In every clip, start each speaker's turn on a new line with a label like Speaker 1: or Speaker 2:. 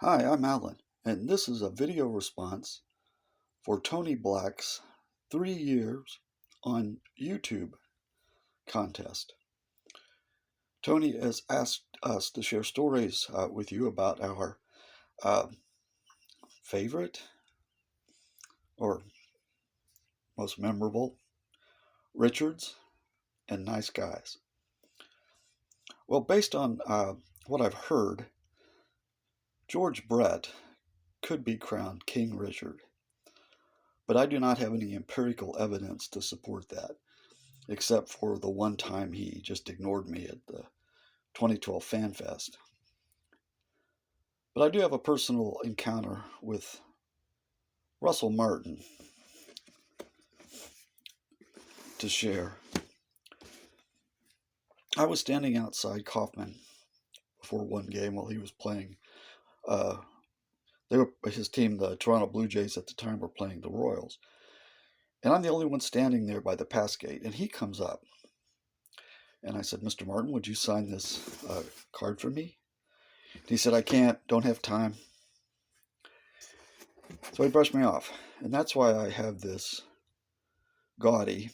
Speaker 1: Hi, I'm Alan, and this is a video response for Tony Black's 3 years on YouTube contest. Tony has asked us to share stories with you about our uh, favorite or most memorable Richards and nice guys. Well, based on what I've heard, George Brett could be crowned King Richard, but I do not have any empirical evidence to support that, except for the one time he just ignored me at the 2012 Fanfest. But I do have a personal encounter with Russell Martin to share. I was standing outside Kaufman before one game while he was playing. His team, the Toronto Blue Jays at the time, were playing the Royals. And I'm the only one standing there by the pass gate. And he comes up. And I said, "Mr. Martin, would you sign this card for me?" He said, "I can't, don't have time." So he brushed me off. And that's why I have this gaudy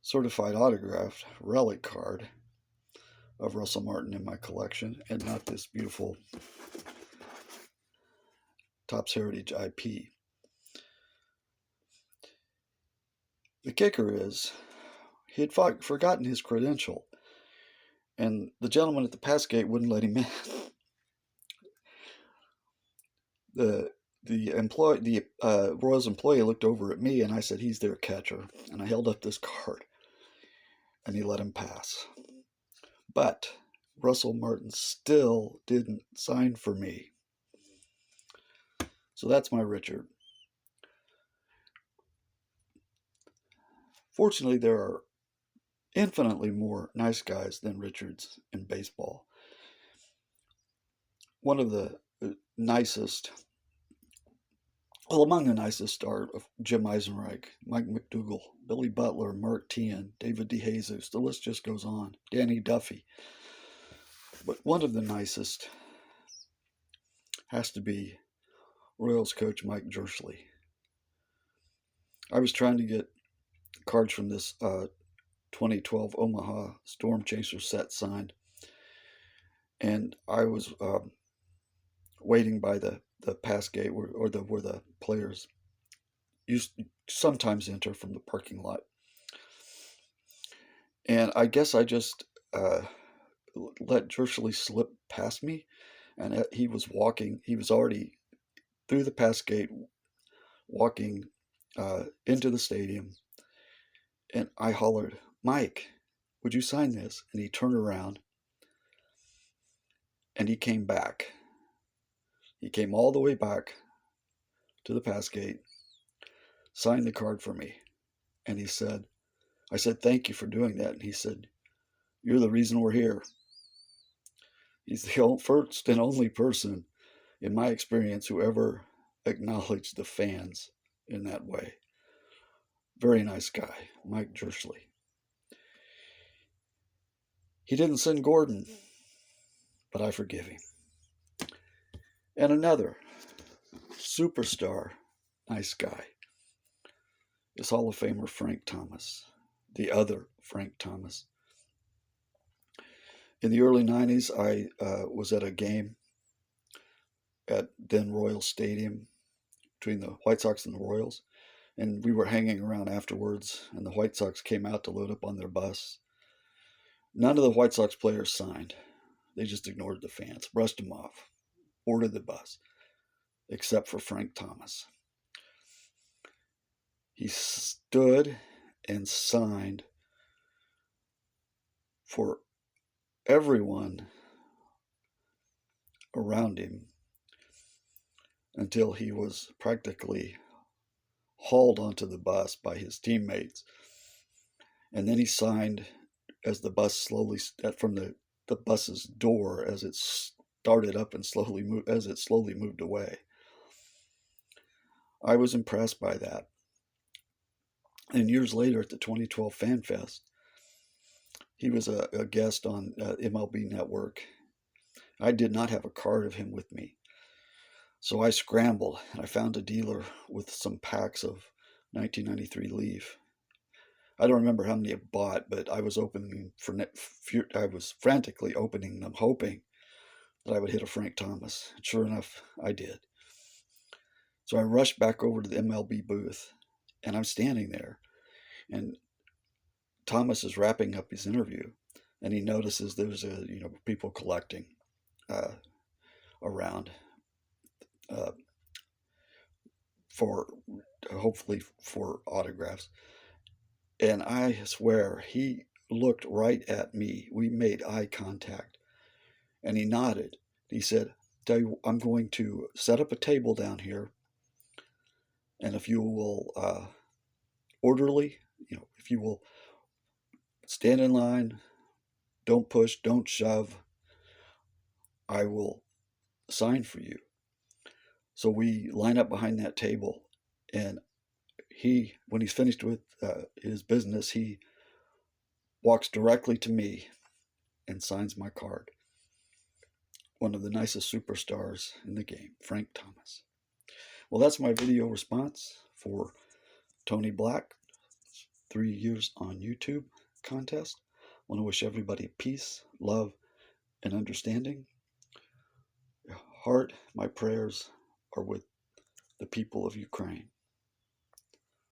Speaker 1: certified autographed relic card of Russell Martin in my collection, and not this beautiful Topps Heritage IP. The kicker is, he had forgotten his credential, and the gentleman at the pass gate wouldn't let him in. The Royals employee looked over at me, and I said, "He's their catcher," and I held up this card, and he let him pass. But Russell Martin still didn't sign for me. So that's my Richard. Fortunately, there are infinitely more nice guys than Richards in baseball. One of the nicest, well, among the nicest are Jim Eisenreich, Mike McDougall, Billy Butler, Mark Teahan, David DeJesus. The list just goes on. Danny Duffy. But one of the nicest has to be Royals coach Mike Jersley. I was trying to get cards from this 2012 Omaha Storm Chaser set signed, and I was waiting by the pass gate where the players used sometimes enter from the parking lot. And I guess I just let Jersley slip past me, and he was already through the pass gate, walking into the stadium, and I hollered, "Mike, would you sign this?" And he turned around, and he came back. He came all the way back to the pass gate, signed the card for me, and he said, I said, "Thank you for doing that." And he said, "You're the reason we're here." He's the first and only person, in my experience, who ever acknowledged the fans in that way. Very nice guy, Mike Jersley. He didn't send Gordon, but I forgive him. And another superstar, nice guy, is Hall of Famer Frank Thomas, the other Frank Thomas. In the early 90s, I was at a game at then Royal Stadium between the White Sox and the Royals, and we were hanging around afterwards, and the White Sox came out to load up on their bus. None of the White Sox players signed. They just ignored the fans, brushed them off, boarded the bus, except for Frank Thomas. He stood and signed for everyone around him until he was practically hauled onto the bus by his teammates. And then he signed as the bus slowly, from the bus's door, as it started up and slowly moved away. I was impressed by that. And years later at the 2012 Fanfest, he was a guest on MLB Network, I did not have a card of him with me. So I scrambled and I found a dealer with some packs of 1993 Leaf. I don't remember how many I bought, but I was I was frantically opening them, hoping that I would hit a Frank Thomas. And sure enough, I did. So I rushed back over to the MLB booth, and I'm standing there, and Thomas is wrapping up his interview, and he notices there's people collecting uh, around uh, for hopefully for autographs. And I swear he looked right at me. We made eye contact, and he nodded. He said, "Tell you, I'm going to set up a table down here, and if you will orderly, if you will stand in line, don't push, don't shove, I will sign for you." So we line up behind that table, and when he's finished with his business, he walks directly to me and signs my card. One of the nicest superstars in the game, Frank Thomas. Well, that's my video response for Tony Black, 3 years on YouTube contest. I want to wish everybody peace, love, and understanding. Heart, my prayers are with the people of Ukraine.